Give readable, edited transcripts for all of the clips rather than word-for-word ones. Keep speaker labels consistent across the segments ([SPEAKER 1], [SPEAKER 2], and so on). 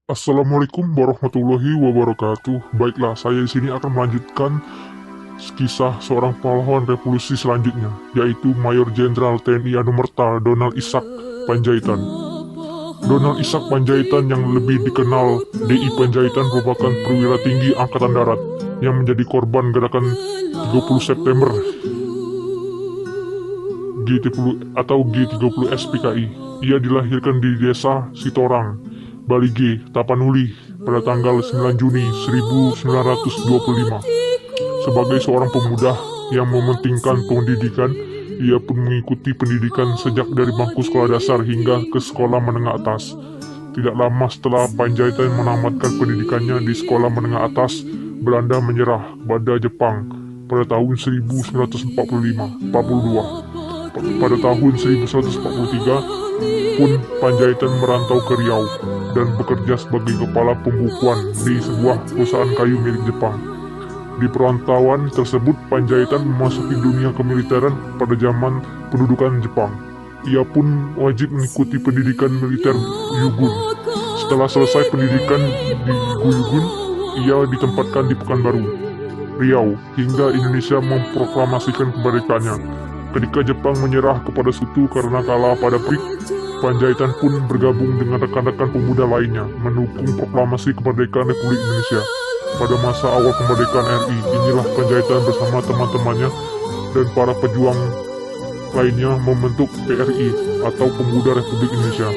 [SPEAKER 1] Assalamualaikum warahmatullahi wabarakatuh. Baiklah, saya di sini akan melanjutkan kisah seorang pahlawan revolusi selanjutnya, yaitu Mayor Jenderal TNI Anumerta Donald Ishak Panjaitan. Donald Ishak Panjaitan yang lebih dikenal DI Panjaitan merupakan perwira tinggi Angkatan Darat yang menjadi korban gerakan 30 September G30 atau G30 SPKI. Ia dilahirkan di desa Sitorang, Balige, Tapanuli pada tanggal 9 Juni 1925. Sebagai seorang pemuda yang mementingkan pendidikan, ia pun mengikuti pendidikan sejak dari bangku sekolah dasar hingga ke sekolah menengah atas. Tidak lama setelah Panjaitan menamatkan pendidikannya di sekolah menengah atas, Belanda menyerah kepada Jepang pada tahun 1942. Pada tahun 1943 pun Panjaitan merantau ke Riau dan bekerja sebagai kepala pembukuan di sebuah perusahaan kayu milik Jepang. Di perantauan tersebut, Panjaitan memasuki dunia kemiliteran pada zaman pendudukan Jepang. Ia pun wajib mengikuti pendidikan militer Yugun. Setelah selesai pendidikan di Guyugun, ia ditempatkan di Pekanbaru, Riau, hingga Indonesia memproklamasikan kemerdekaannya. Ketika Jepang menyerah kepada Sekutu karena kalah pada Perang, Panjaitan pun bergabung dengan rekan-rekan pemuda lainnya mendukung proklamasi kemerdekaan Republik Indonesia. Pada masa awal kemerdekaan RI, inilah Panjaitan bersama teman-temannya dan para pejuang lainnya membentuk PRI atau Pemuda Republik Indonesia.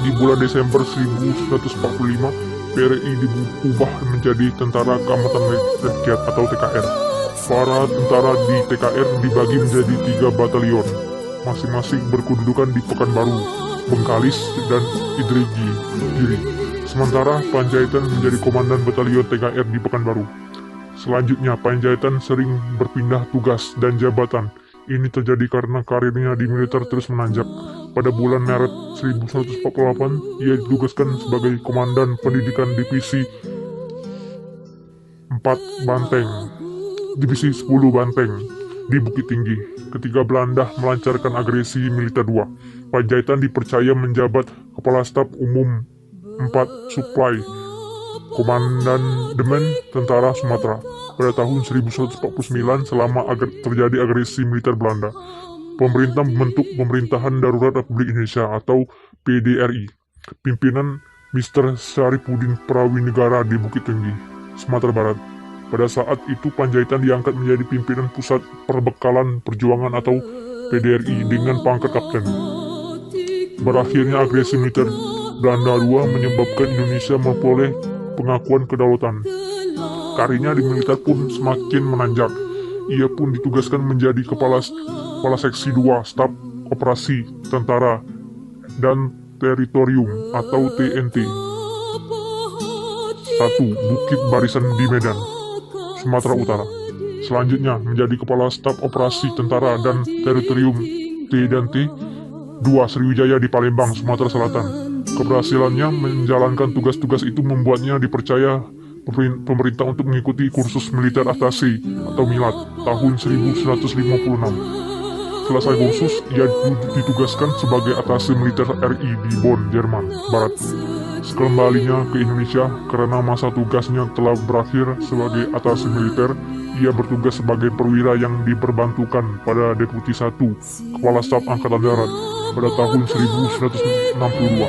[SPEAKER 1] Di bulan Desember 1945, PRI diubah menjadi Tentara Keamanan Rakyat atau TKR. Para tentara di TKR dibagi menjadi 3 batalion, masing-masing berkedudukan di Pekanbaru, Bengkalis, dan Idrigi. Sementara Panjaitan menjadi komandan batalion TKR di Pekanbaru. Selanjutnya, Panjaitan sering berpindah tugas dan jabatan. Ini terjadi karena karirnya di militer terus menanjak. Pada bulan Maret 1948, ia ditugaskan sebagai komandan pendidikan Divisi 4 Banteng, Divisi 10 Banteng di Bukit Tinggi. Ketika Belanda melancarkan agresi militer 2, Panjaitan dipercaya menjabat Kepala Staf Umum 4 Supply Komandandemen Tentara Sumatera pada tahun 1949. Selama terjadi agresi militer Belanda, pemerintah membentuk Pemerintahan Darurat Republik Indonesia atau PDRI. Pimpinan Mr. Syarifudin Prawinegara di Bukit Tinggi, Sumatera Barat. Pada saat itu Panjaitan diangkat menjadi pimpinan Pusat Perbekalan Perjuangan atau PDRI dengan pangkat kapten. Berakhirnya agresi militer Belanda II menyebabkan Indonesia memperoleh pengakuan kedaulatan. Karirnya di militer pun semakin menanjak. Ia pun ditugaskan menjadi Kepala Seksi 2 Staf Operasi Tentara dan Teritorium atau TNT 1 Bukit Barisan di Medan, Sumatera Utara. Selanjutnya menjadi Kepala Staf Operasi Tentara dan Teritorium T dan T 2 Sriwijaya di Palembang, Sumatera Selatan. Keberhasilannya menjalankan tugas-tugas itu membuatnya dipercaya pemerintah untuk mengikuti kursus militer atase atau MILAT tahun 1956. Selesai kursus, ia ditugaskan sebagai atase militer RI di Bonn, Jerman Barat. Sekembalinya ke Indonesia, karena masa tugasnya telah berakhir sebagai atase militer, ia bertugas sebagai perwira yang diperbantukan pada Deputi 1 Kepala Staf Angkatan Darat. Pada tahun 1962,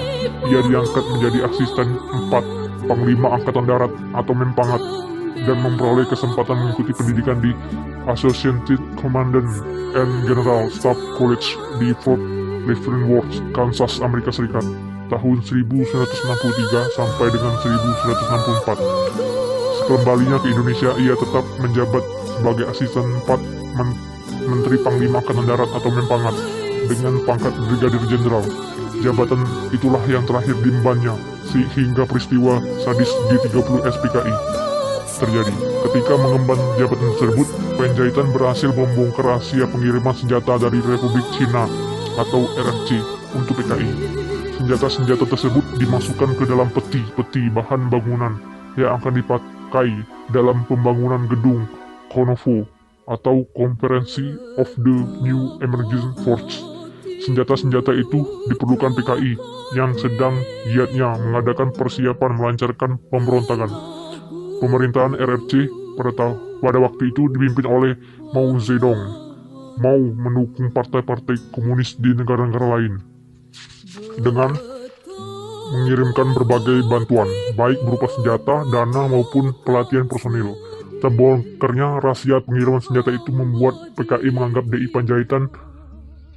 [SPEAKER 1] ia diangkat menjadi asisten 4 Panglima Angkatan Darat atau Mempangat dan memperoleh kesempatan mengikuti pendidikan di Associated Commandant and General Staff College di Fort Leavenworth, Kansas, Amerika Serikat tahun 1963 sampai dengan 1964. Sekembalinya ke Indonesia, ia tetap menjabat sebagai asisten 4 Menteri Panglima Angkatan Darat atau Mempangat dengan pangkat Brigadir Jenderal. Jabatan itulah yang terakhir diembannya sehingga peristiwa sadis G30 SPKI terjadi. Ketika mengemban jabatan tersebut, Panjaitan berhasil membongkar rahasia pengiriman senjata dari Republik Cina atau RRC untuk PKI. Senjata-senjata tersebut dimasukkan ke dalam peti-peti bahan bangunan yang akan dipakai dalam pembangunan gedung Konovo atau Conference of the New Emerging Force. senjata-senjata itu diperlukan PKI yang sedang giatnya mengadakan persiapan melancarkan pemberontakan. Pemerintahan RRC pada waktu itu dipimpin oleh Mao Zedong mau mendukung partai-partai komunis di negara-negara lain dengan mengirimkan berbagai bantuan, baik berupa senjata, dana maupun pelatihan personil. Terbongkarnya rahasia pengiriman senjata itu membuat PKI menganggap DI Panjaitan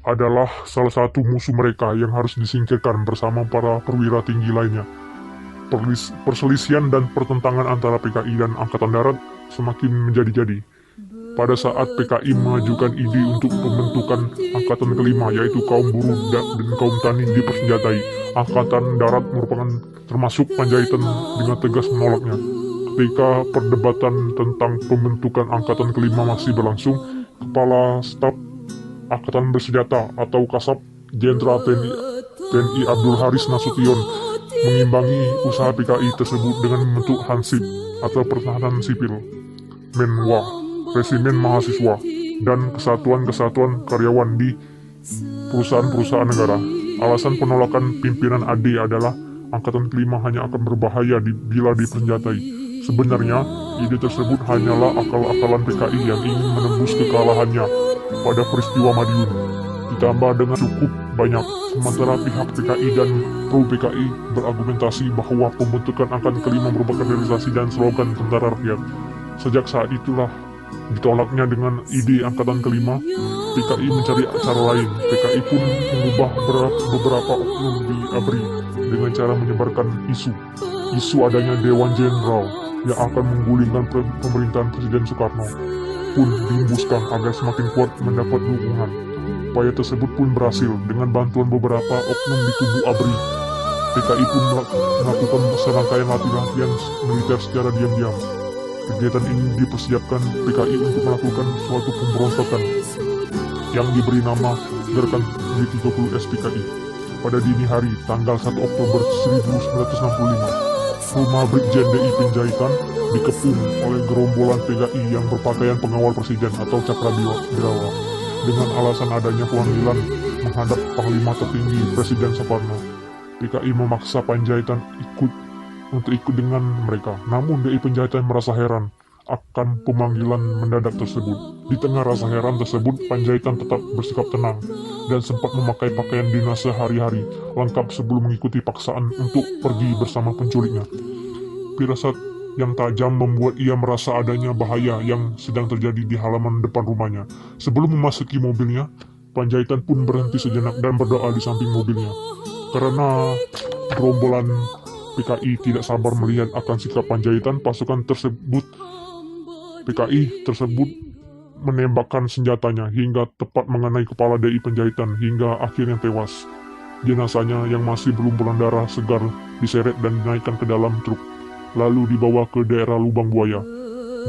[SPEAKER 1] adalah salah satu musuh mereka yang harus disingkirkan bersama para perwira tinggi lainnya. Perselisihan dan pertentangan antara PKI dan Angkatan Darat semakin menjadi-jadi. Pada saat PKI mengajukan ide untuk pembentukan Angkatan kelima, yaitu kaum buruh dan kaum tani dipersenjatai, Angkatan Darat merupakan termasuk Panjaitan dengan tegas menolaknya. Ketika perdebatan tentang pembentukan Angkatan kelima masih berlangsung, Kepala Staf Angkatan Bersenjata atau Kasab Jenderal TNI Abdul Haris Nasution mengimbangi usaha PKI tersebut dengan membentuk Hansip atau Pertahanan Sipil, Menwa, Resimen Mahasiswa, dan kesatuan-kesatuan karyawan di perusahaan-perusahaan negara. Alasan penolakan pimpinan AD adalah Angkatan kelima hanya akan berbahaya bila dipersenjatai. Sebenarnya, ide tersebut hanyalah akal-akalan PKI yang ingin menembus kekalahannya pada peristiwa Madiun, ditambah dengan cukup banyak. Sementara pihak PKI dan pro-PKI berargumentasi bahwa pembentukan Angkatan kelima merupakan realisasi dan slogan tentara rakyat. Sejak saat itulah ditolaknya dengan ide Angkatan kelima, PKI mencari cara lain. PKI pun mengubah beberapa oknum di ABRI dengan cara menyebarkan isu adanya Dewan Jenderal yang akan menggulingkan pemerintahan Presiden Soekarno pun dihembuskan agar semakin kuat mendapat dukungan. Upaya tersebut pun berhasil dengan bantuan beberapa oknum di tubuh ABRI. PKI pun melakukan serangkaian latihan militer secara diam-diam. Kegiatan ini dipersiapkan PKI untuk melakukan suatu pemberontakan yang diberi nama Gerakan G30 SPKI. Pada dini hari, tanggal 1 Oktober 1965, rumah Brigjen DI Panjaitan dikepung oleh gerombolan PKI yang berpakaian pengawal presiden atau Cakrawirawa dengan alasan adanya panggilan menghadap Panglima tertinggi Presiden Soekarno. PKI memaksa Panjaitan untuk ikut dengan mereka. Namun DI Panjaitan merasa heran akan pemanggilan mendadak tersebut. Di tengah rasa heran tersebut, Panjaitan tetap bersikap tenang dan sempat memakai pakaian dinas sehari-hari lengkap sebelum mengikuti paksaan untuk pergi bersama penculiknya. Firasat yang tajam membuat ia merasa adanya bahaya yang sedang terjadi di halaman depan rumahnya. Sebelum memasuki mobilnya, Panjaitan pun berhenti sejenak dan berdoa di samping mobilnya. Karena gerombolan PKI tidak sabar melihat akan sikap Panjaitan, pasukan PKI tersebut menembakkan senjatanya hingga tepat mengenai kepala DI Panjaitan hingga akhirnya tewas. Jenazahnya yang masih belum berdarah segar diseret dan dinaikkan ke dalam truk, lalu dibawa ke daerah Lubang Buaya,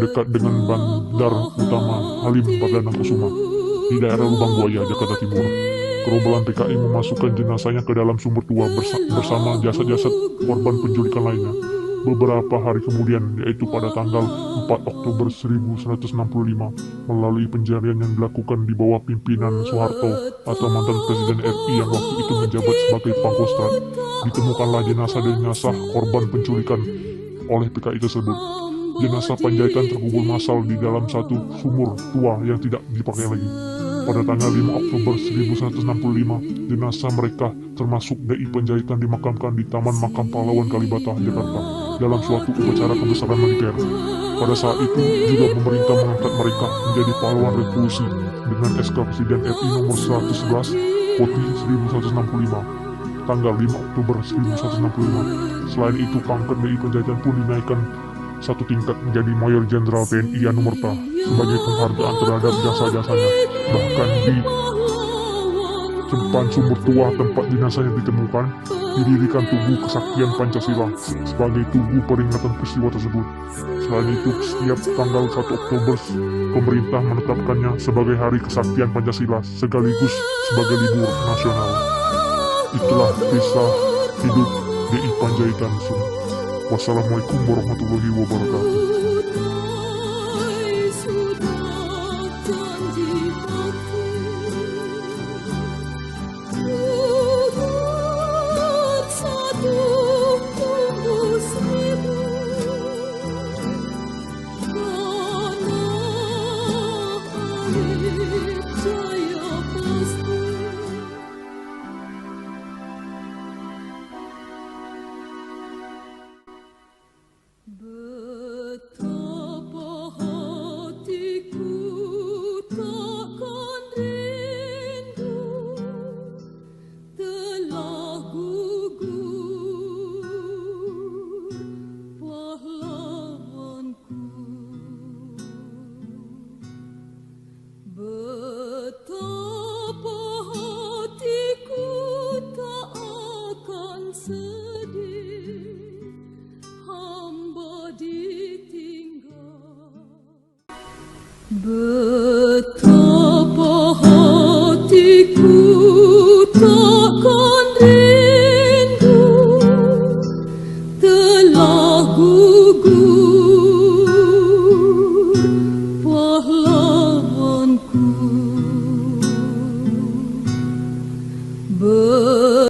[SPEAKER 1] dekat dengan Bandar Utama Halim Perdana Kusuma, di daerah Lubang Buaya, Jakarta Timur. Gerombolan PKI memasukkan jenazahnya ke dalam sumur tua bersama jasad-jasad korban penculikan lainnya. Beberapa hari kemudian, yaitu pada tanggal 4 Oktober 1965, melalui pencarian yang dilakukan di bawah pimpinan Soeharto atau mantan Presiden RI yang waktu itu menjabat sebagai Pangkostrat, ditemukanlah jenazah korban penculikan oleh PKI tersebut. Jenazah Panjaitan terkubur massal di dalam satu sumur tua yang tidak dipakai lagi. Pada tanggal 5 Oktober 1965, jenazah mereka termasuk DI Panjaitan dimakamkan di Taman Makam Pahlawan Kalibata, Jakarta, dalam suatu upacara kebesaran militer. Pada saat itu juga pemerintah mengangkat mereka menjadi pahlawan revolusi dengan SK Presiden RI nomor 111 Koti 1165 tanggal 5 Oktober 1965. Selain itu, pangkat DI Panjaitan pun dinaikkan satu tingkat menjadi Mayor Jenderal TNI Anumerta sebagai penghargaan terhadap jasa-jasanya. Bahkan di depan sumur tua tempat jenazahnya ditemukan, didirikan Tugu Kesaktian Pancasila sebagai tugu peringatan peristiwa tersebut. Selain itu, setiap tanggal 1 Oktober, pemerintah menetapkannya sebagai Hari Kesaktian Pancasila sekaligus sebagai libur nasional. Itulah kisah hidup DI Panjaitan. Wassalamualaikum warahmatullahi wabarakatuh.
[SPEAKER 2] Betapa hatiku takkan rindu, telah gugur